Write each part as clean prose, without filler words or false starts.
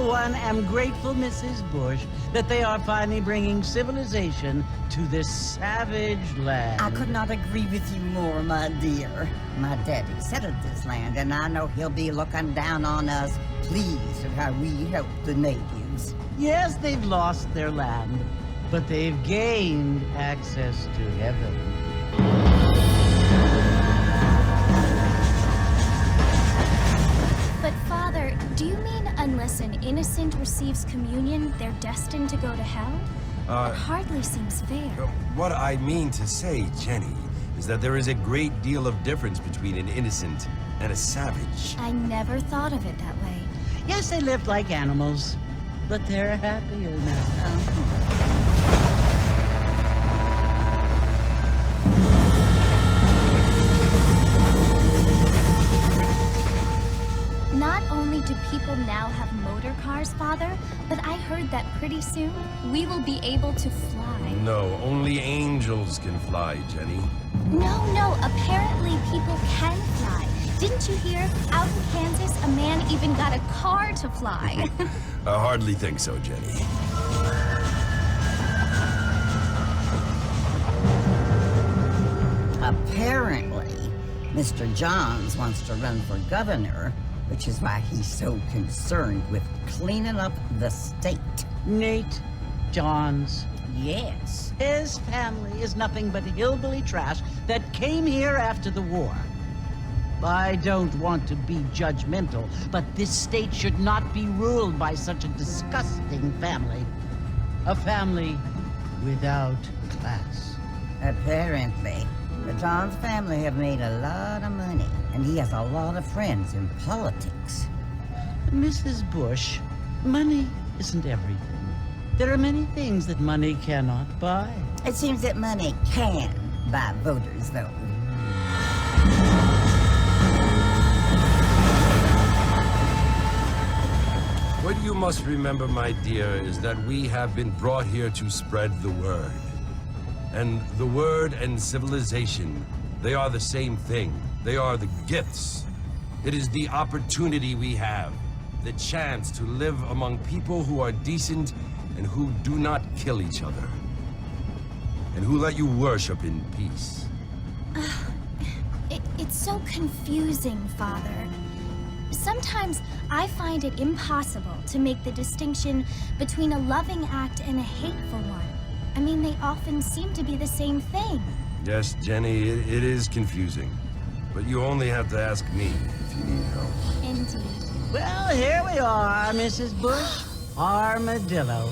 one am grateful, Mrs. Bush, that they are finally bringing civilization to this savage land. I could not agree with you more, my dear. My daddy settled this land, and I know he'll be looking down on us, pleased at how we help the natives. Yes, they've lost their land, but they've gained access to heaven. But Father, do you mean unless an innocent receives communion, they're destined to go to hell? That hardly seems fair. What I mean to say, Jenny, is that there is a great deal of difference between an innocent and a savage. I never thought of it that way. Yes, they lived like animals, but they're happier now. Not only do people now have motor cars, Father, but I heard that pretty soon we will be able to fly. No, only angels can fly, Jenny. No, apparently people can fly. Didn't you hear? Out in Kansas, a man even got a car to fly. I hardly think so, Jenny. Apparently, Mr. Johns wants to run for governor, which is why he's so concerned with cleaning up the state. Nate Johns. Yes. His family is nothing but hillbilly trash that came here after the war. I don't want to be judgmental, but this state should not be ruled by such a disgusting family. A family without class. Apparently, the Johns family have made a lot of money, and he has a lot of friends in politics. Mrs. Bush, money isn't everything. There are many things that money cannot buy. It seems that money can buy voters, though. What you must remember, my dear, is that we have been brought here to spread the word. And the word and civilization, they are the same thing. They are the gifts. It is the opportunity we have, the chance to live among people who are decent and who do not kill each other, and who let you worship in peace. It's so confusing, Father. Sometimes I find it impossible to make the distinction between a loving act and a hateful one. I mean, they often seem to be the same thing. Yes, Jenny, it is confusing. But you only have to ask me if you need help. Indeed. Well, here we are, Mrs. Bush. Armadillo.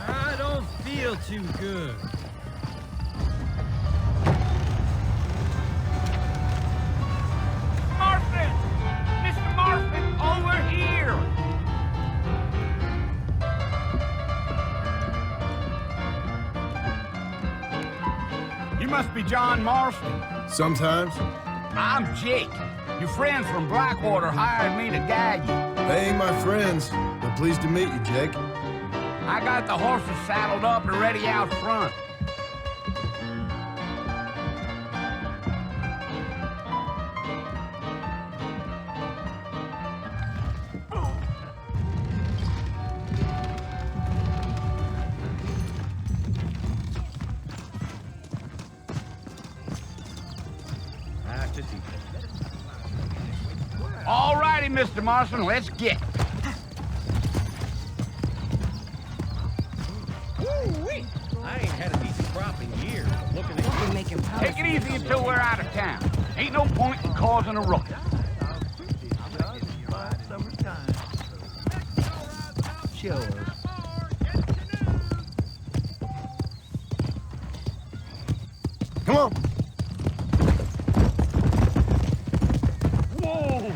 I don't feel too good. Marfin! Mr. Marfin, over here! You must be John Marston. Sometimes. I'm Jake. Your friends from Blackwater hired me to guide you. They ain't my friends, but pleased to meet you, Jake. I got the horses saddled up and ready out front. All righty, Mr. Marston, let's get. Woo-wee! I ain't had a decent crop in years. Looking at you making pounds. Take it easy until we're out of town. Ain't no point in causing a ruckus. Show us. Come on. Whoa!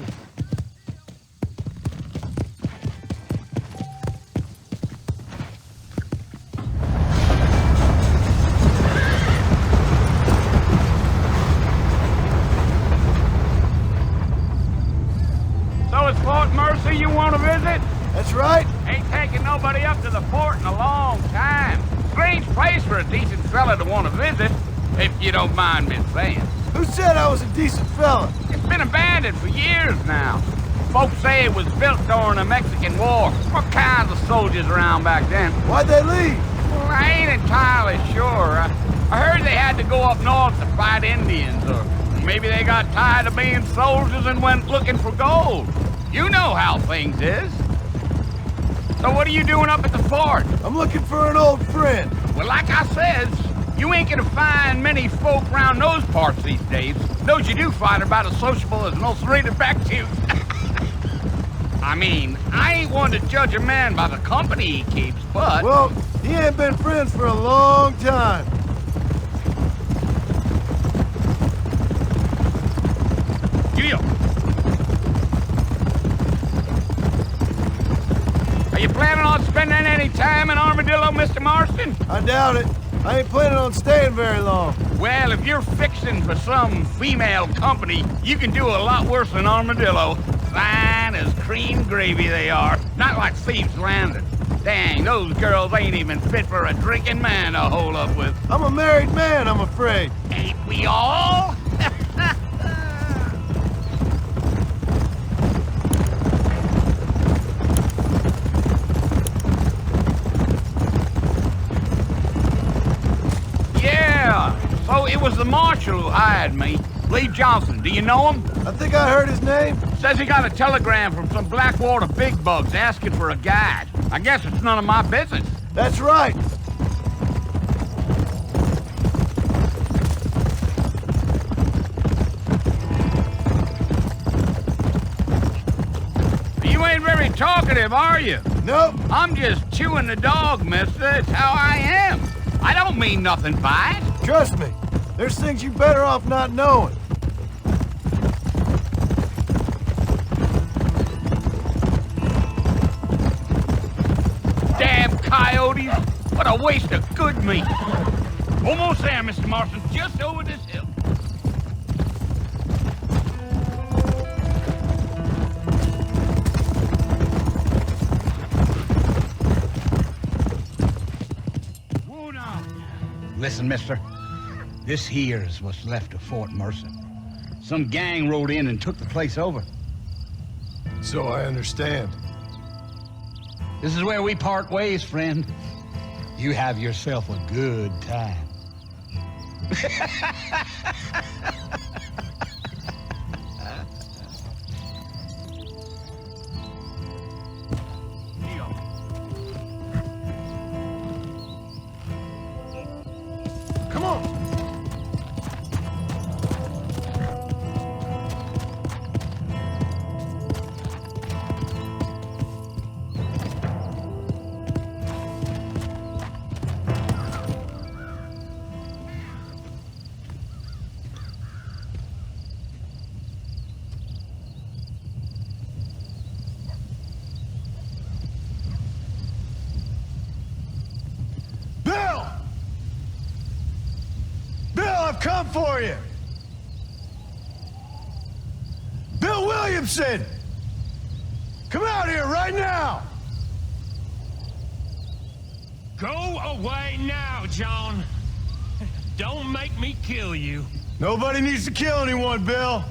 So it's Fort Mercy you want to visit? That's right. Ain't taking nobody up to the fort in a long time. Strange place for a decent fella to want to visit, if you don't mind me saying. Who said I was a decent fella? It's been abandoned for years now. Folks say it was built during the Mexican War. What kinds of soldiers around back then? Why'd they leave? Well, I ain't entirely sure. I heard they had to go up north to fight Indians, or maybe they got tired of being soldiers and went looking for gold. You know how things is. So what are you doing up at the fort? I'm looking for an old friend. Well, like I said, you ain't gonna find many folk around those parts these days. Those you do find are about as sociable as an ulcerated back tooth. I mean, I ain't one to judge a man by the company he keeps, but... Well, he ain't been friends for a long time. Giddy up. Are you planning on spending any time in Armadillo, Mr. Marston? I doubt it. I ain't planning on staying very long. Well, if you're fixing for some female company, you can do a lot worse than Armadillo. Fine as cream gravy they are. Not like Thieves Landing. Dang, those girls ain't even fit for a drinking man to hole up with. I'm a married man, I'm afraid. Ain't we all? Yeah, so it was the marshal who hired me. Lee Johnson, do you know him? I think I heard his name. Says he got a telegram from some Blackwater big bugs asking for a guide. I guess it's none of my business. That's right. You ain't very talkative, are you? Nope. I'm just chewing the dog, mister. It's how I am. I don't mean nothing by it. Trust me. There's things you better off not knowing. Damn coyotes. What a waste of good meat. Almost there, Mr. Marston. Just over this hill. Whoa now. Listen, mister. This here's what's left of Fort Mercy. Some gang rode in and took the place over. So I understand. This is where we part ways, friend. You have yourself a good time. Come on. I've come for you! Bill Williamson! Come out here right now! Go away now, John. Don't make me kill you. Nobody needs to kill anyone, Bill.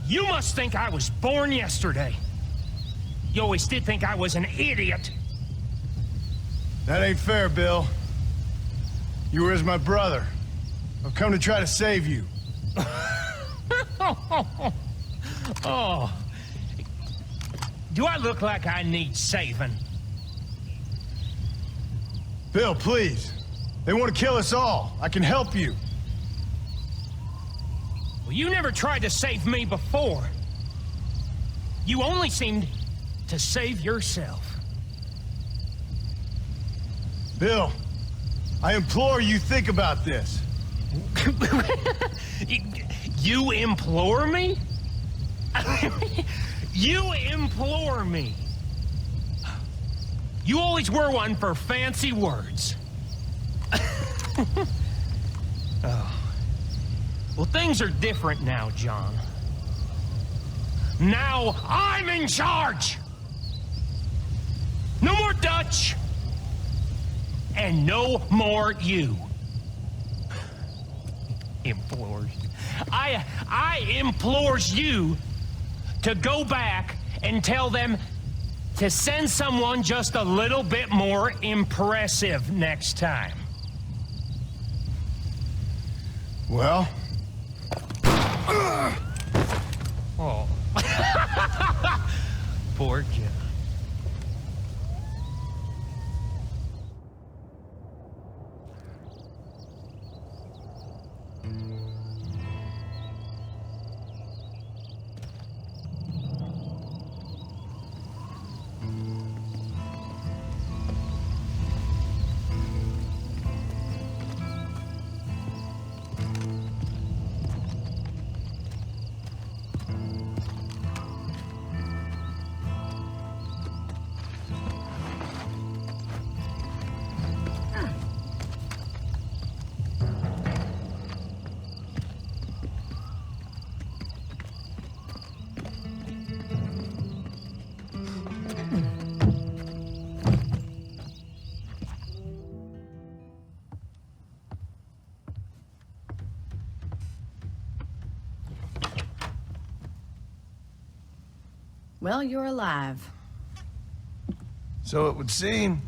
You must think I was born yesterday. You always did think I was an idiot. That ain't fair, Bill. You were as my brother. I've come to try to save you. Oh. Do I look like I need saving? Bill, please. They want to kill us all. I can help you. Well, you never tried to save me before. You only seemed to save yourself. Bill, I implore you think about this. You implore me? You implore me. You always were one for fancy words. Oh. Well, things are different now, John. Now I'm in charge! No more Dutch! And no more you. Implores. I implores you to go back and tell them to send someone just a little bit more impressive next time. Well? Oh. Poor John. Well, you're alive. So it would seem.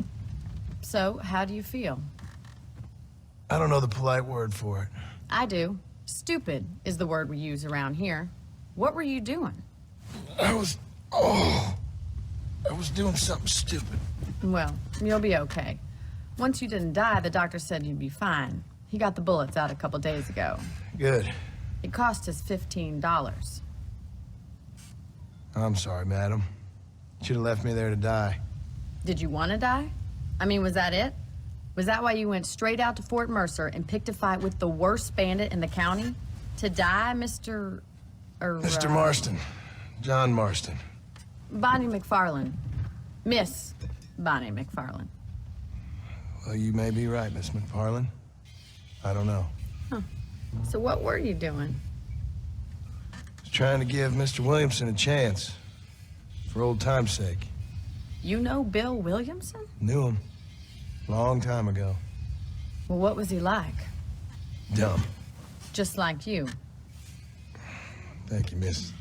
So, how do you feel? I don't know the polite word for it. I do. Stupid is the word we use around here. What were you doing? I was doing something stupid. Well, you'll be okay. Once you didn't die, the doctor said you'd be fine. He got the bullets out a couple days ago. Good. It cost us $15. I'm sorry, madam. Should have left me there to die. Did you want to die? I mean, was that it? Was that why you went straight out to Fort Mercer and picked a fight with the worst bandit in the county? To die, Mr. Mr. Marston. John Marston. Bonnie McFarlane. Miss Bonnie McFarlane. Well, you may be right, Miss McFarlane. I don't know. Huh. So what were you doing? Trying to give Mr. Williamson a chance. For old time's sake. You know Bill Williamson? Knew him. Long time ago. Well, what was he like? Dumb. Just like you. Thank you, miss.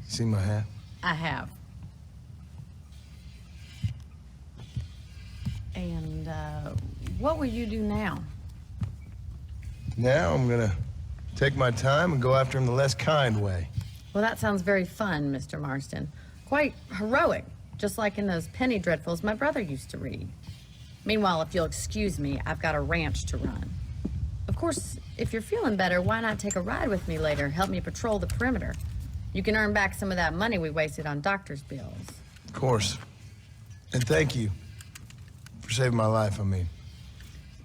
See my hat? I have. And, what will you do now? Now I'm gonna take my time and go after him the less kind way. Well, that sounds very fun, Mr. Marston. Quite heroic, just like in those penny dreadfuls my brother used to read. Meanwhile, if you'll excuse me, I've got a ranch to run. Of course, if you're feeling better, why not take a ride with me later? Help me patrol the perimeter. You can earn back some of that money we wasted on doctor's bills. Of course. And thank you for saving my life, I mean.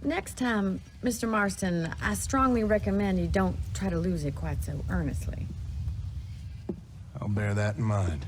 Next time, Mr. Marston, I strongly recommend you don't try to lose it quite so earnestly. I'll bear that in mind.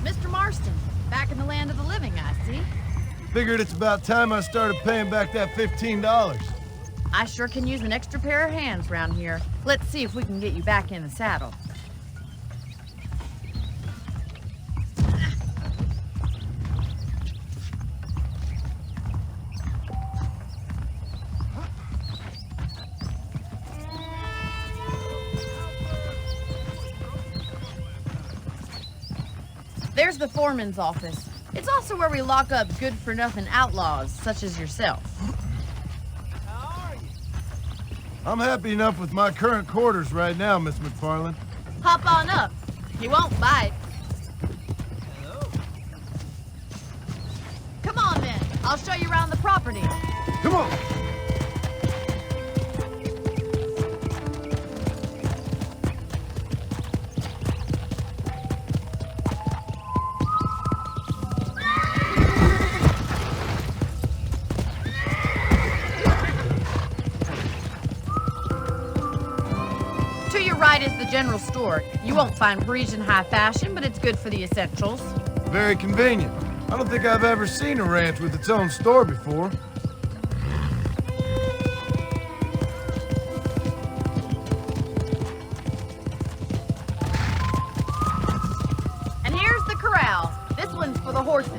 Mr. Marston, back in the land of the living, I see. Figured it's about time I started paying back that $15. I sure can use an extra pair of hands around here. Let's see if we can get you back in the saddle. There's the foreman's office. It's also where we lock up good-for-nothing outlaws, such as yourself. I'm happy enough with my current quarters right now, Miss McFarland. Hop on up. He won't bite. Come on, then. I'll show you around the property. Come on! To your right is the general store. You won't find Parisian high fashion, but it's good for the essentials. Very convenient. I don't think I've ever seen a ranch with its own store before. And here's the corral. This one's for the horses.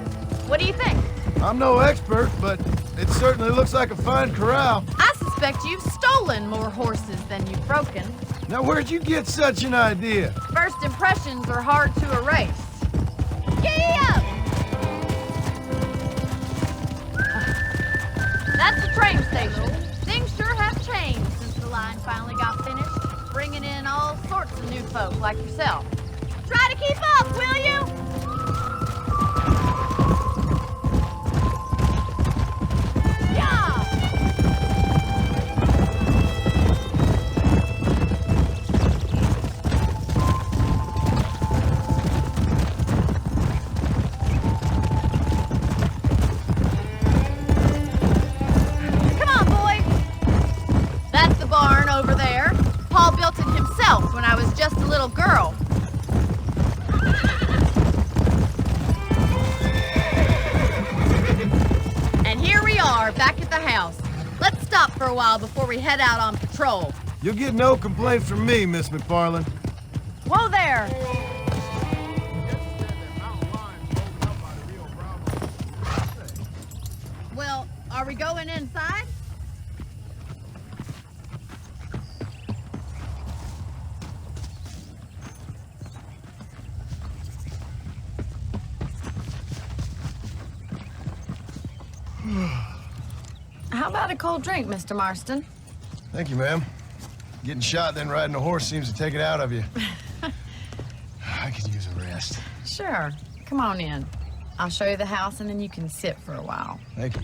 What do you think? I'm no expert, but it certainly looks like a fine corral. I suspect you've stolen more horses than you've broken. Now, where'd you get such an idea? First impressions are hard to erase. Giddy up! That's the train station. Things sure have changed since the line finally got finished, bringing in all sorts of new folk like yourself. Try to keep up, will you? Yeah! Come on, boy. That's the barn over there. Paul built it himself when I was just a little girl. And here we are, back at the house. Let's stop for a while before we head out on patrol. You'll get no complaints from me, Miss McFarland. Whoa there! Well, are we going inside? How about a cold drink, Mr. Marston? Thank you, ma'am. Getting shot, then riding a horse seems to take it out of you. I could use a rest. Sure. Come on in. I'll show you the house and then you can sit for a while. Thank you.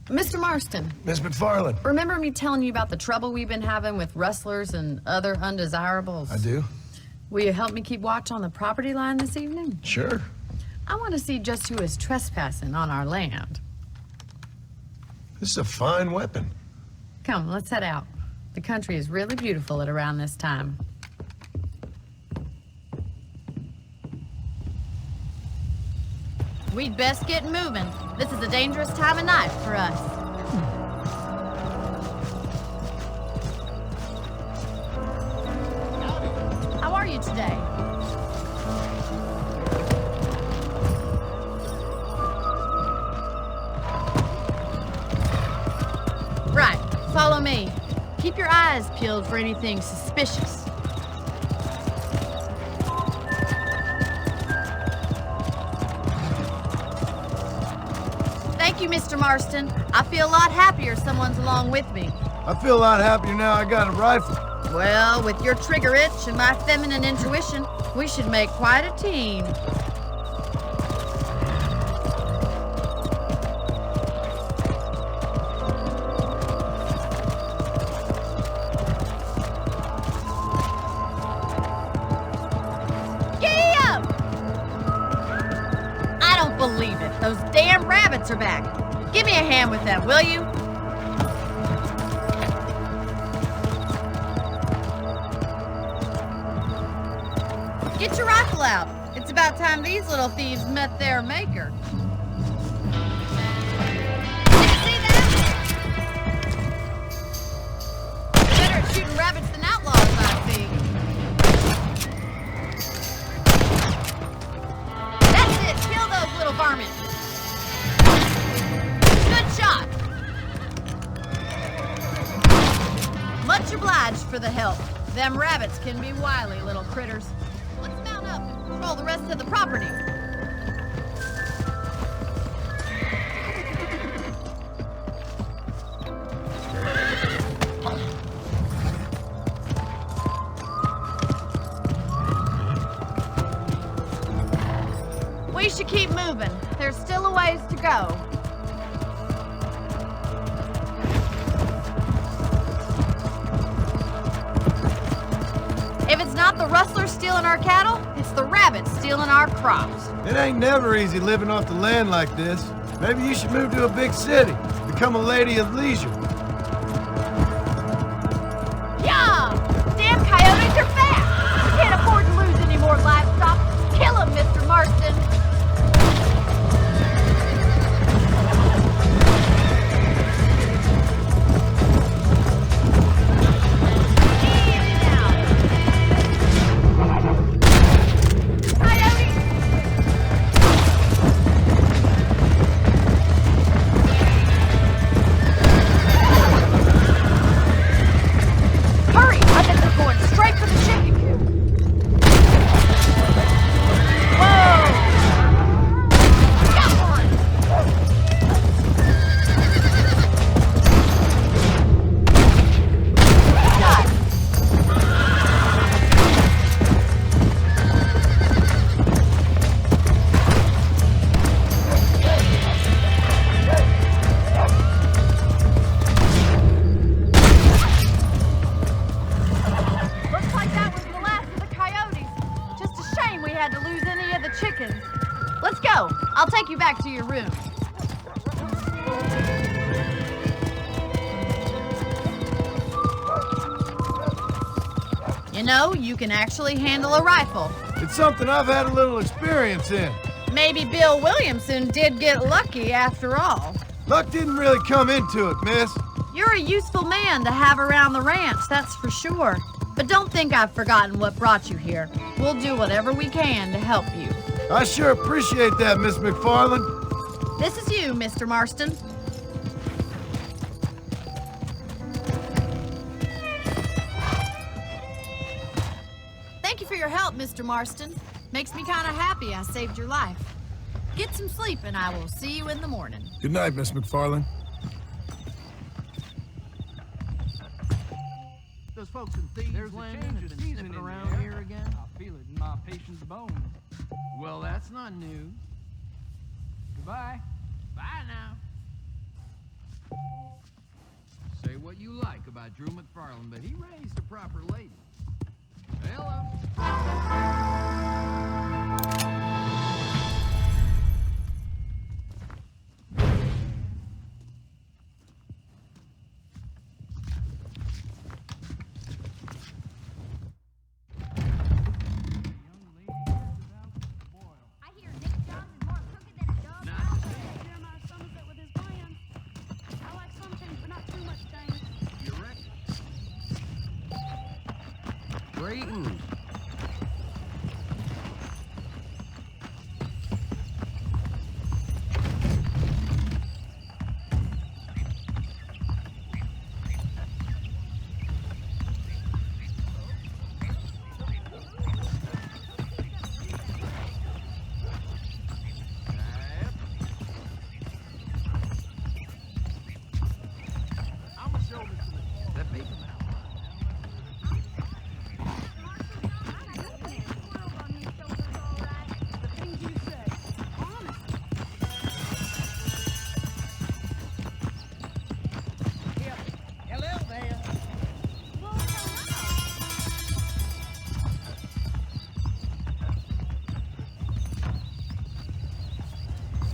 Mr. Marston, Miss McFarland. remember me telling you about the trouble we've been having with rustlers and other undesirables? I do? Will you help me keep watch on the property line this evening? Sure. I want to see just who is trespassing on our land. This is a fine weapon. Come, let's head out. The country is really beautiful at around this time. We'd best get moving. This is a dangerous time of night for us. How are you today? Right, follow me. Keep your eyes peeled for anything suspicious. Thank you, Mr. Marston. I feel a lot happier someone's along with me. I feel a lot happier now I got a rifle. Well, with your trigger itch and my feminine intuition, we should make quite a team. Giddy up! I don't believe it. Those damn rabbits are back. Give me a hand with them, will you? Get your rifle out. It's about time these little thieves met their maker. Did you see that? Better at shooting rabbits than outlaws, I see. That's it. Kill those little varmints. Good shot. for the help. Them rabbits can be wily little critters. Let's mount up and patrol the rest of the property. We should keep moving. There's still a ways to go. If it's not the rustlers stealing our cattle, it's the rabbits stealing our crops. It ain't never easy living off the land like this. Maybe you should move to a big city. Become a lady of leisure. Yeah! Damn coyotes are fast! We can't afford to lose any more livestock. Kill them, Mr. Marston! I'll take you back to your room. You know, you can actually handle a rifle. It's something I've had a little experience in. Maybe Bill Williamson did get lucky after all. Luck didn't really come into it, miss. You're a useful man to have around the ranch, that's for sure. But don't think I've forgotten what brought you here. We'll do whatever we can to help you. I sure appreciate that, Miss McFarland. This is you, Mr. Marston. Thank you for your help, Mr. Marston. Makes me kind of happy I saved your life. Get some sleep and I will see you in the morning. Good night, Miss McFarland. Those folks in Thieves Landing have been sniffing around here again. I feel it in my patient's bones. Well, that's not news. Goodbye. Bye now. Say what you like about Drew McFarland, but he raised a proper lady. Hello. Greetings.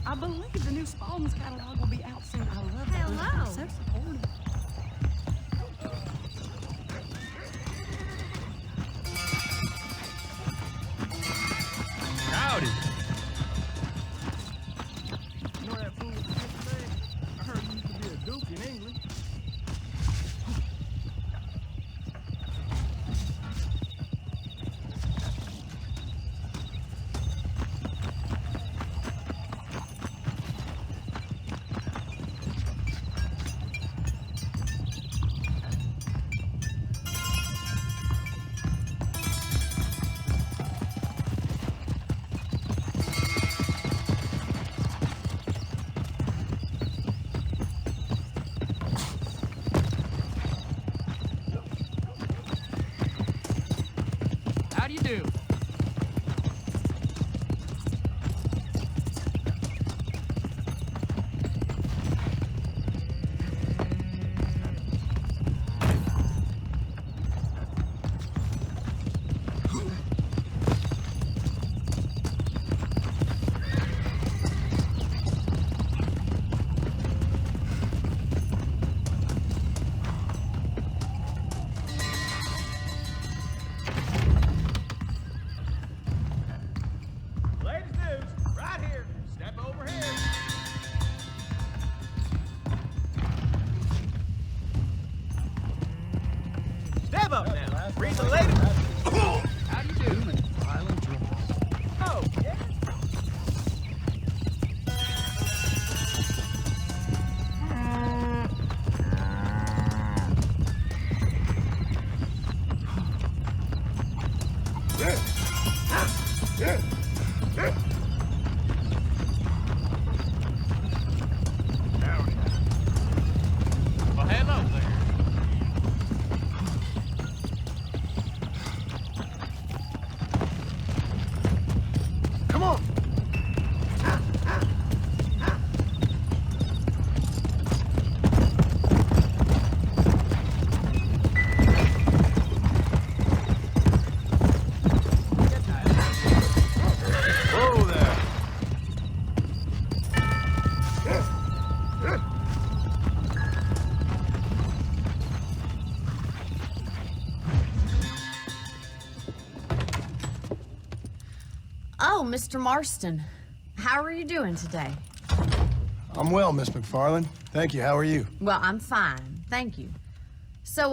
I believe the new Spalding's catalog will be out soon. I love it. Hello. I'm so supportive. Howdy. You know that fool from yesterday? I heard he used to be a duke in England. Step over here. Step up now. Read the latest. How do you do? Oh, yeah. Well, hello there. Come on! Whoa there! Oh, Mr. Marston. How are you doing today? I'm well, Miss McFarland. Thank you. How are you? Well, I'm fine. Thank you. So,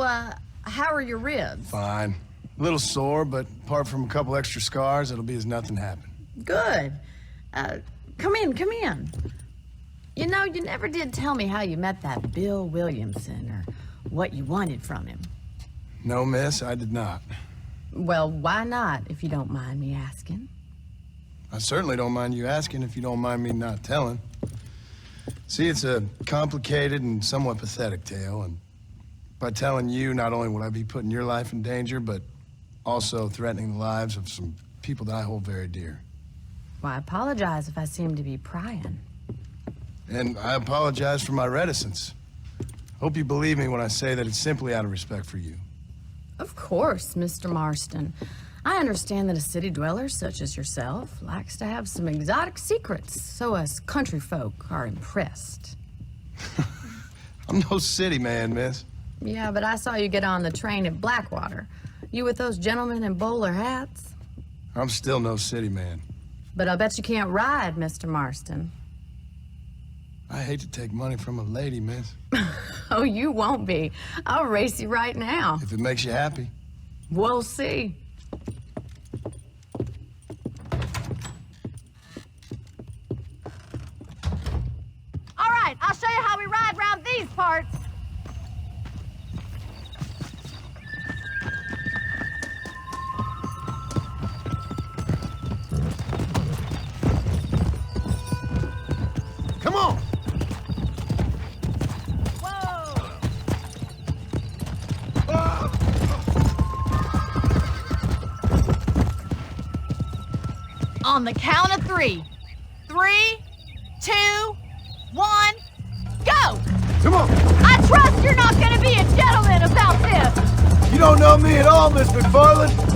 how are your ribs? Fine. A little sore, but apart from a couple extra scars, it'll be as nothing happened. Good. Come in, come in. You know, you never did tell me how you met that Bill Williamson or what you wanted from him. No, miss, I did not. Well, why not, if you don't mind me asking? I certainly don't mind you asking if you don't mind me not telling. See, it's a complicated and somewhat pathetic tale, and by telling you, not only would I be putting your life in danger, but also threatening the lives of some people that I hold very dear. Well, I apologize if I seem to be prying. And I apologize for my reticence. Hope you believe me when I say that it's simply out of respect for you. Of course, Mr. Marston. I understand that a city dweller such as yourself likes to have some exotic secrets, so us country folk are impressed. I'm no city man, miss. Yeah, but I saw you get on the train at Blackwater. You with those gentlemen in bowler hats? I'm still no city man. But I bet you can't ride, Mr. Marston. I hate to take money from a lady, miss. Oh, you won't be. I'll race you right now. If it makes you happy. We'll see. All right, I'll show you how we ride around these parts. Come on! Whoa! On the count of 3. 3, 2, 1, go! Come on! I trust you're not gonna be a gentleman about this! You don't know me at all, Miss McFarland.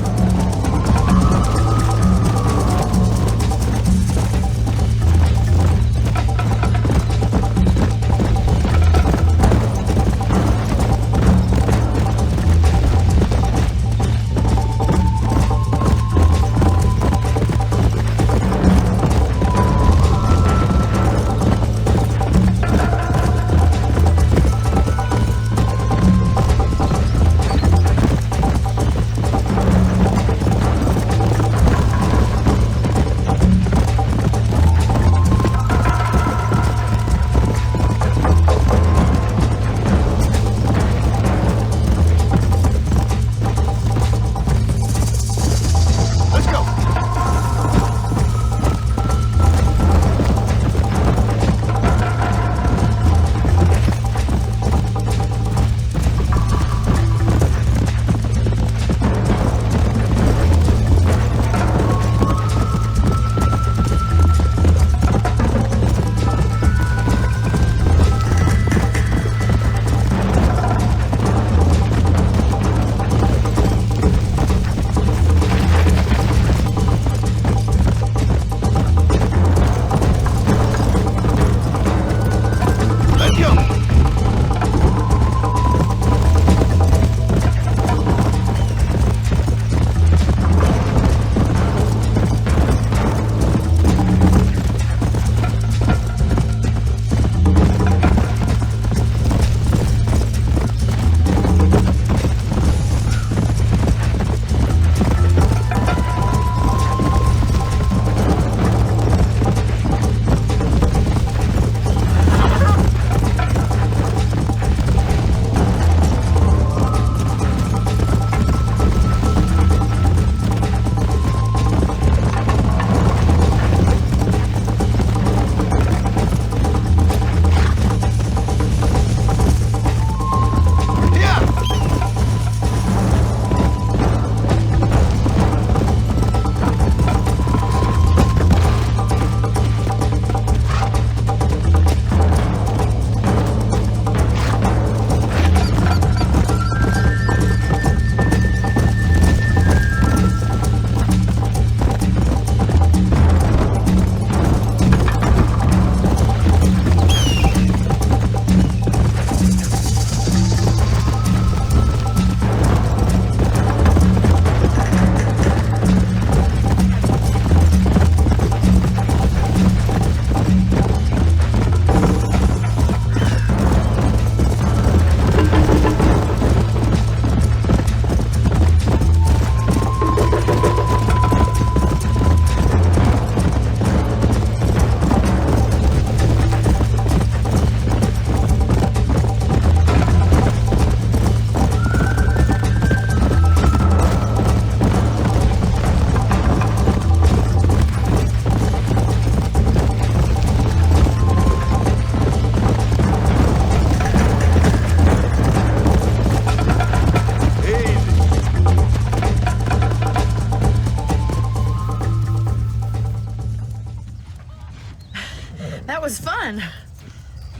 That was fun.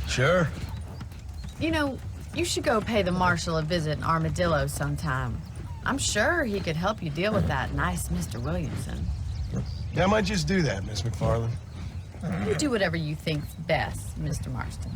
Sure. You know, you should go pay the marshal a visit in Armadillo sometime. I'm sure he could help you deal with that nice Mr. Williamson. Yeah, I might just do that, Miss McFarland. You do whatever you think's best, Mr. Marston.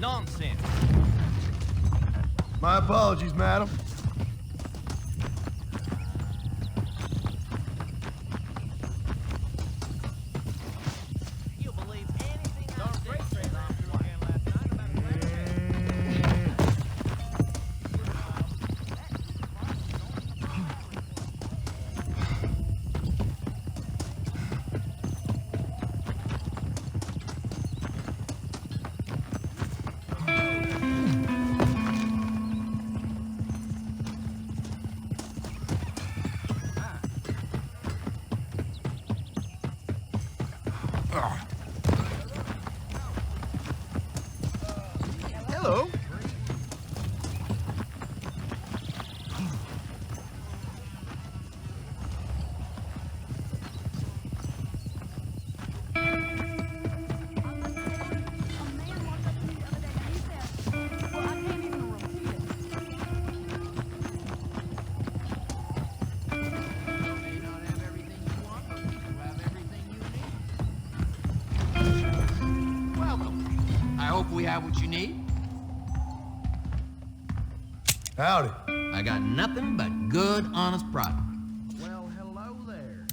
Nonsense. My apologies, madam. You'll believe anything our freight train officer again last night about a red Hello. I hope we have what you need. Howdy. I got nothing but good, honest product. Well, hello there.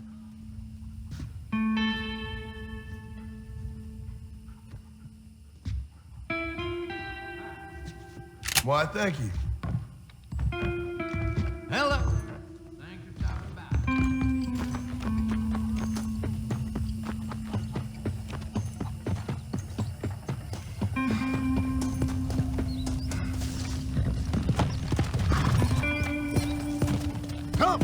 Why, thank you. Hello. Thanks for stopping by. Come.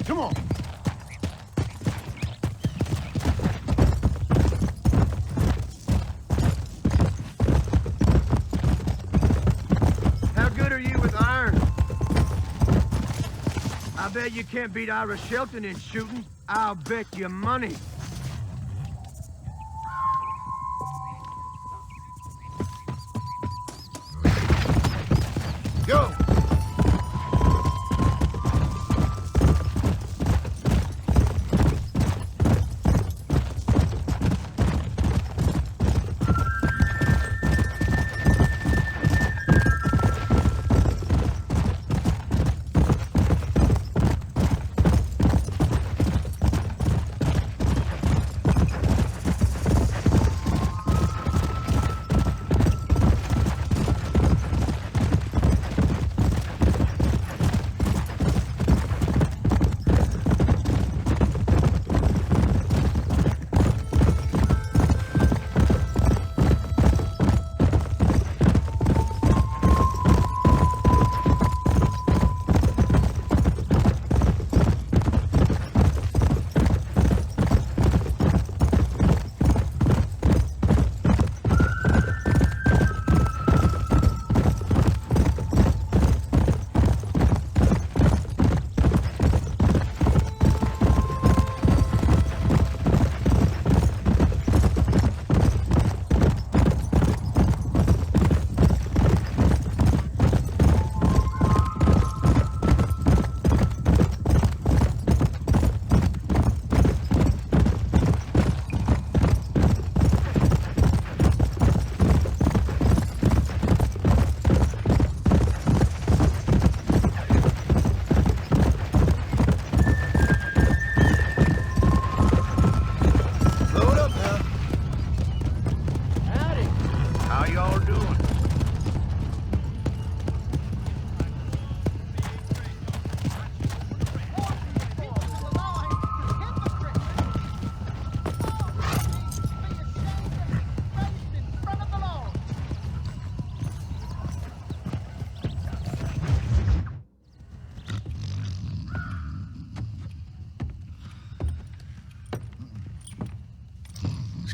Come on. How good are you with iron? I bet you can't beat Ira Shelton in shooting. I'll bet you money. Go!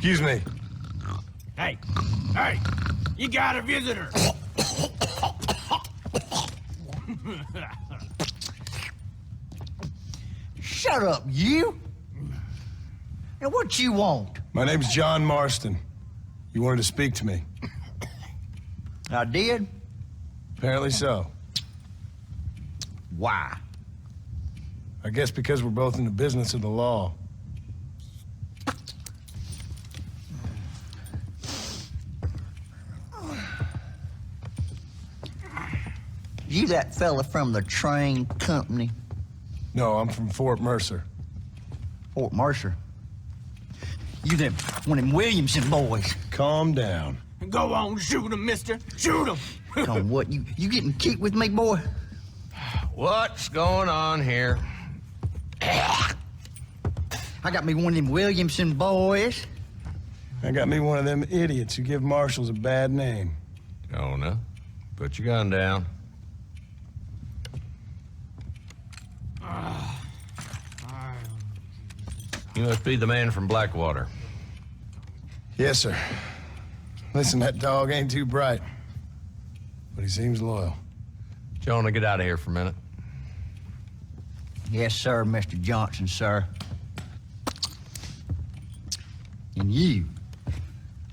Excuse me. Hey, hey, you got a visitor. Shut up, you! And what you want? My name's John Marston. You wanted to speak to me. I did? Apparently so. Why? I guess because we're both in the business of the law. You that fella from the train company? No, I'm from Fort Mercer. Fort Mercer? You them, one of them Williamson boys. Calm down. Go on, shoot him, mister. Shoot him. On what, you getting kicked with me, boy? What's going on here? I got me one of them Williamson boys. I got me one of them idiots who give marshals a bad name. Oh, no? Put your gun down. You must be the man from Blackwater. Yes, sir. Listen, that dog ain't too bright, but he seems loyal. Jonah, get out of here for a minute. Yes, sir, Mr. Johnson, sir. And you?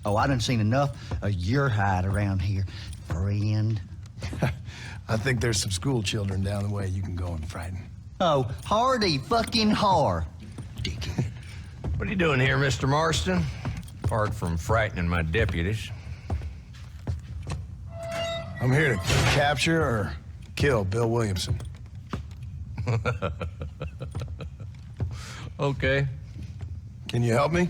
Oh, I done seen enough of your hide around here, friend. I think there's some school children down the way you can go and frighten. Oh, hardy fucking har. Dickhead. What are you doing here, Mr. Marston? Apart from frightening my deputies. I'm here to capture or kill Bill Williamson. Okay. Can you help me?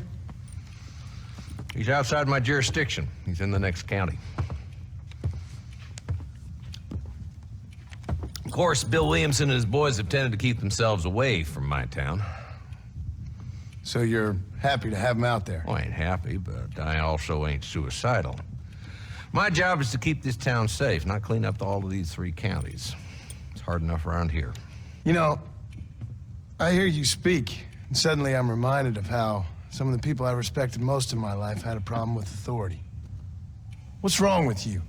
He's outside my jurisdiction. He's in the next county. Of course, Bill Williamson and his boys have tended to keep themselves away from my town. So you're happy to have him out there? Well, I ain't happy, but I also ain't suicidal. My job is to keep this town safe, not clean up all of these 3 counties. It's hard enough around here. You know, I hear you speak, and suddenly I'm reminded of how some of the people I respected most in my life had a problem with authority. What's wrong with you?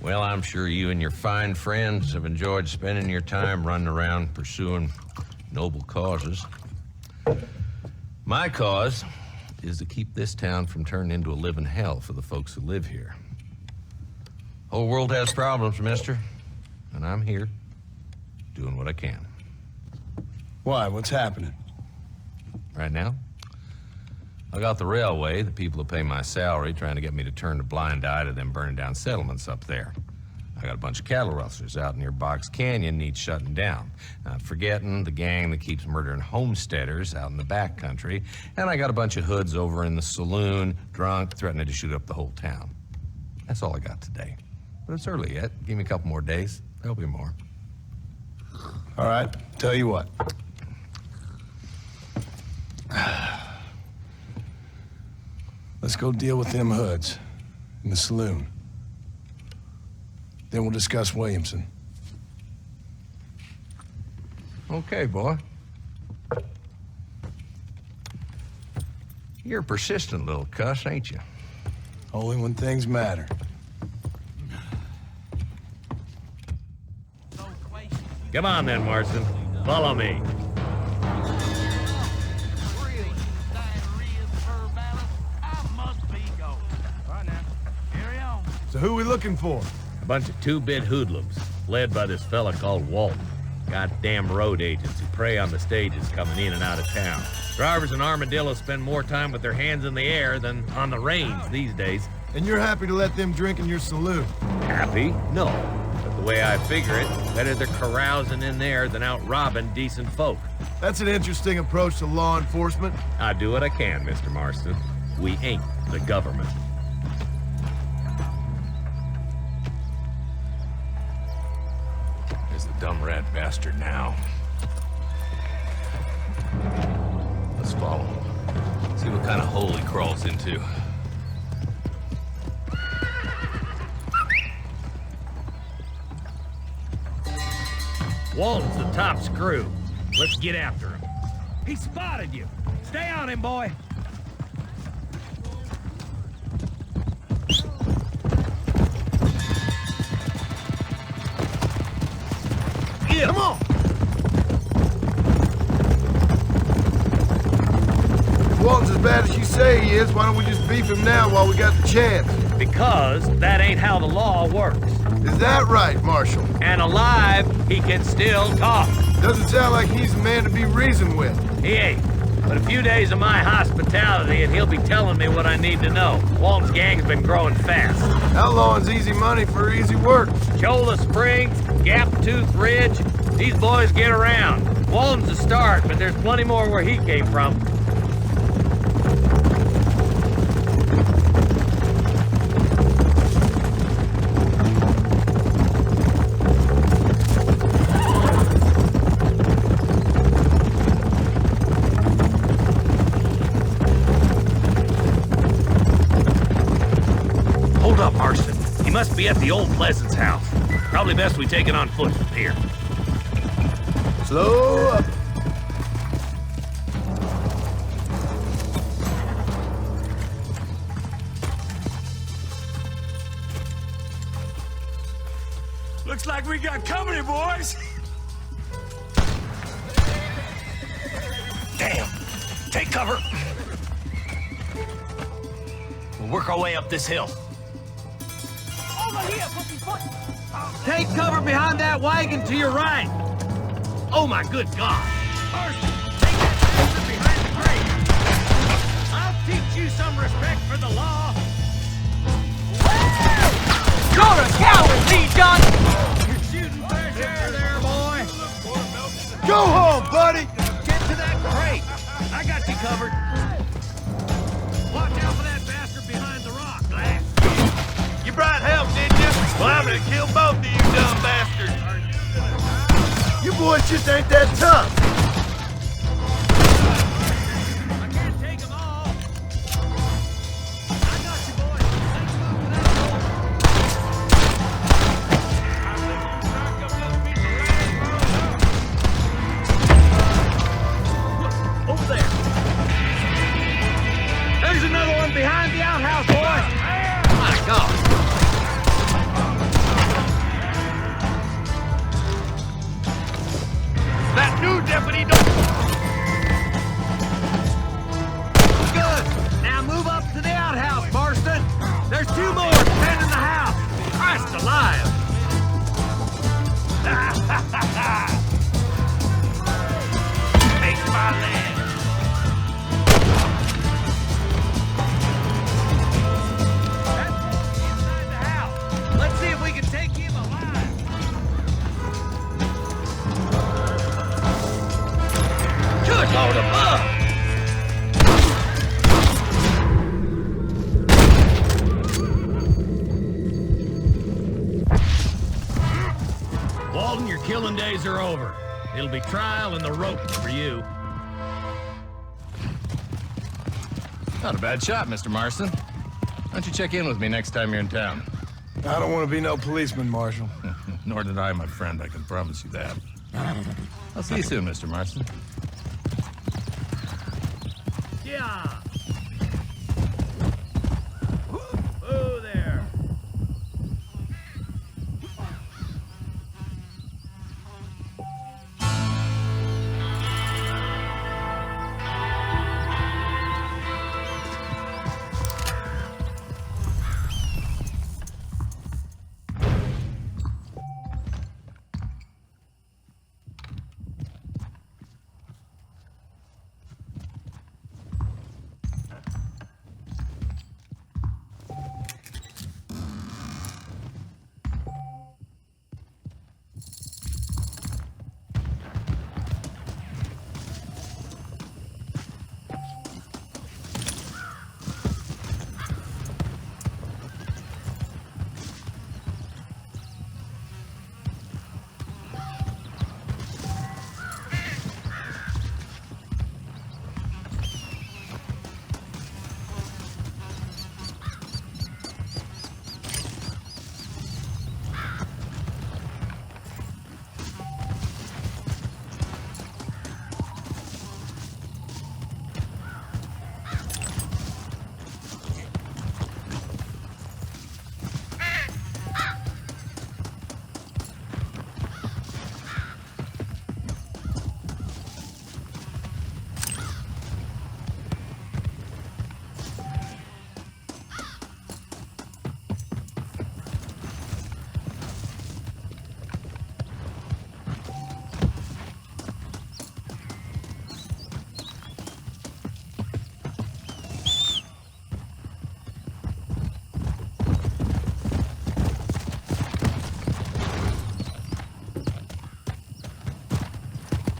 Well, I'm sure you and your fine friends have enjoyed spending your time running around pursuing noble causes. My cause is to keep this town from turning into a living hell for the folks who live here. Whole world has problems, mister, and I'm here doing what I can. Why? What's happening? Right now, I got the railway, the people who pay my salary, trying to get me to turn a blind eye to them burning down settlements up there. I got a bunch of cattle rustlers out near Box Canyon needs shutting down. Not forgetting the gang that keeps murdering homesteaders out in the back country. And I got a bunch of hoods over in the saloon, drunk, threatening to shoot up the whole town. That's all I got today. But it's early yet. Give me a couple more days. There'll be more. All right, tell you what. Let's go deal with them hoods in the saloon. Then we'll discuss Williamson. Okay, boy. You're a persistent little cuss, ain't you? Only when things matter. Come on then, Marston. Follow me. So who are we looking for? A bunch of two-bit hoodlums, led by this fella called Walton. Goddamn road agents who prey on the stages coming in and out of town. Drivers and armadillos spend more time with their hands in the air than on the reins these days. And you're happy to let them drink in your saloon? Happy? No. But the way I figure it, better they're carousing in there than out robbing decent folk. That's an interesting approach to law enforcement. I do what I can, Mr. Marston. We ain't the government. There's the dumb rat bastard now. Let's follow him. See what kind of hole he crawls into. Walton's the top screw. Let's get after him. He spotted you. Stay on him, boy. Yeah. Come on. If Walton's as bad as you say he is, why don't we just beef him now while we got the chance? Because that ain't how the law works. Is that right, Marshal? And alive, he can still talk. Doesn't sound like he's a man to be reasoned with. He ain't. But a few days of my hospitality and he'll be telling me what I need to know. Walton's gang's been growing fast. Outlawing's easy money for easy work. Cholla Springs, Gap Tooth Ridge, these boys get around. Walton's a start, but there's plenty more where he came from. He must be at the old Pleasance house. Probably best we take it on foot from here. Slow up. Looks like we got company, boys. Damn. Take cover. We'll work our way up this hill. Take cover behind that wagon to your right. Oh my good God. Marston, take that bastard behind the crate. I'll teach you some respect for the law. You're a coward, Lee John! You're shooting fresh air there, boy. Go home, buddy! Get to that crate. I got you covered. Watch out for that bastard behind the rock, lad. You brought help, did you? Well, I'm gonna kill both of you dumb bastards. You boys just ain't that tough. I can't take them all. I got you, boys. Thanks a lot for that. I think you knocked up a little piece of land, bro. load of up! Walden, your killing days are over. It'll be trial and the rope for you. Not a bad shot, Mr. Marston. Why don't you check in with me next time you're in town? I don't want to be no policeman, Marshal. Nor did I, my friend. I can promise you that. I'll see you soon, Mr. Marston. Yeah. Oh, there.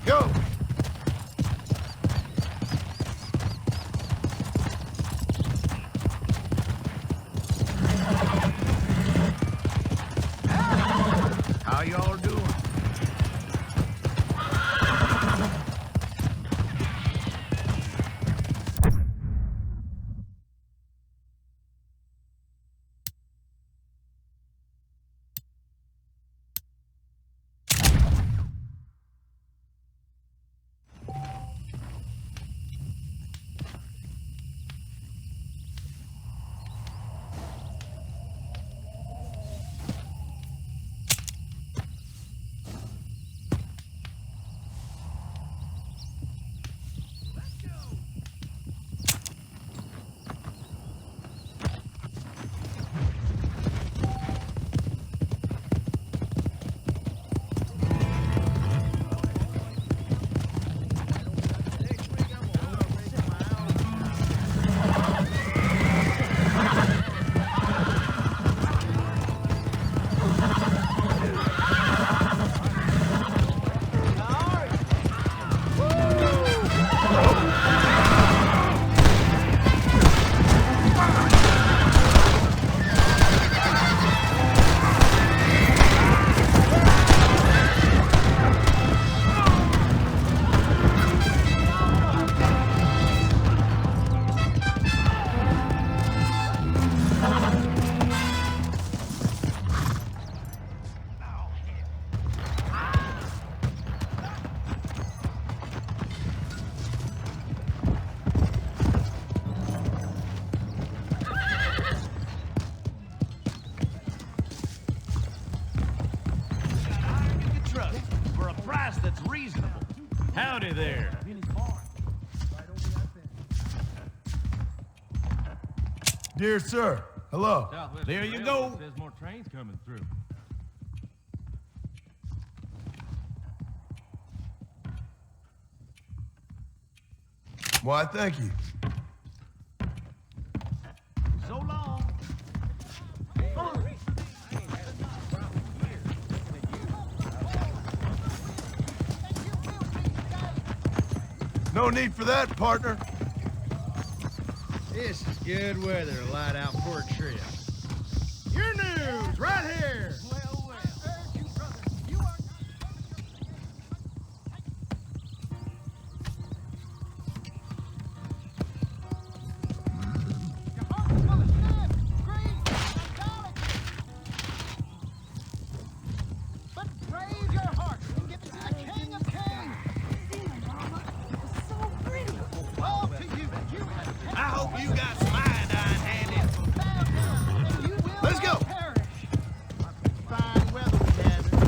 Go! How y'all doing? That's reasonable. Howdy there. Dear sir, hello. There you go. There's more trains coming through. Why, thank you. So long. No need for that, partner. This is good weather to light out for a trip. Your news, right here! I hope you got some iodine handy. Let's go. Fine weather we having.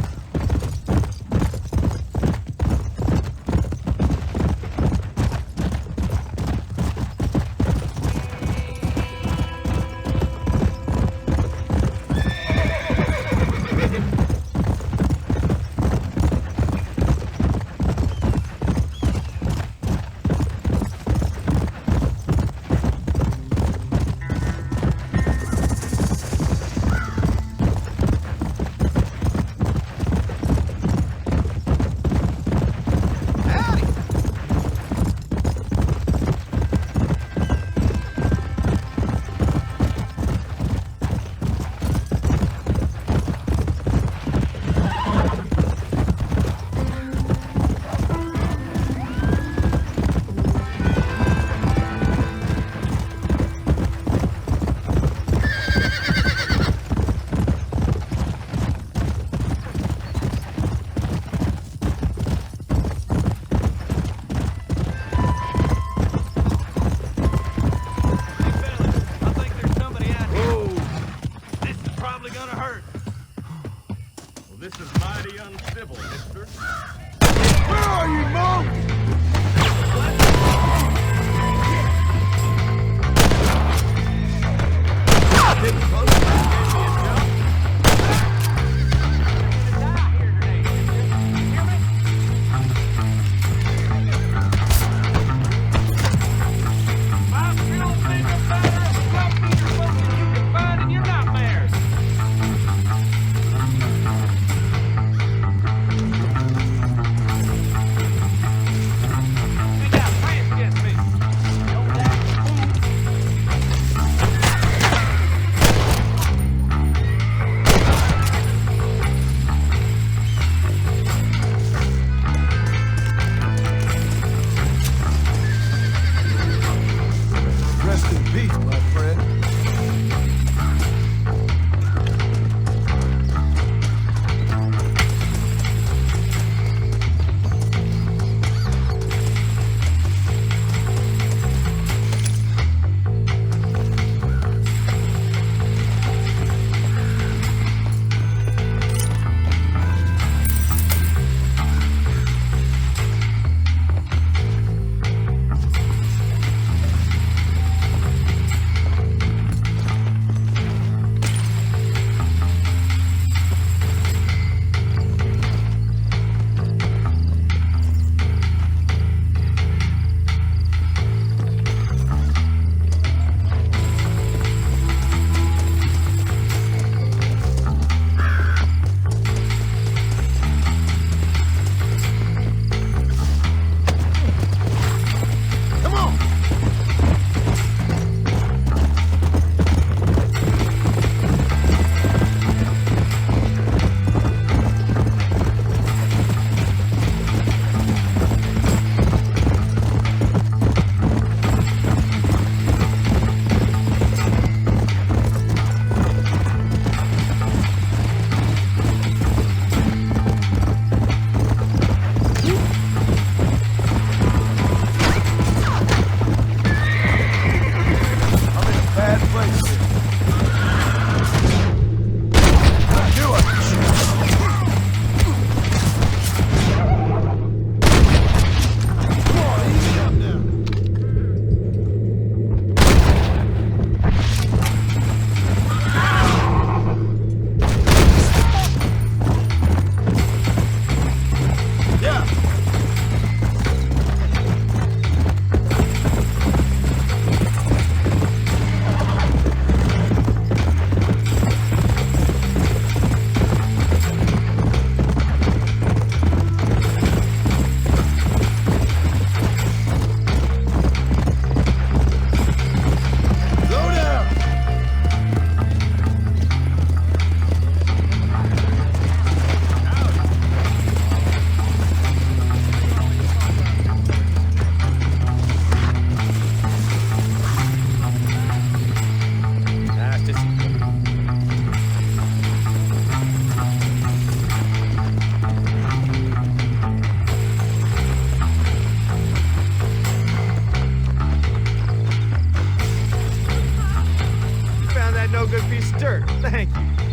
Thank you.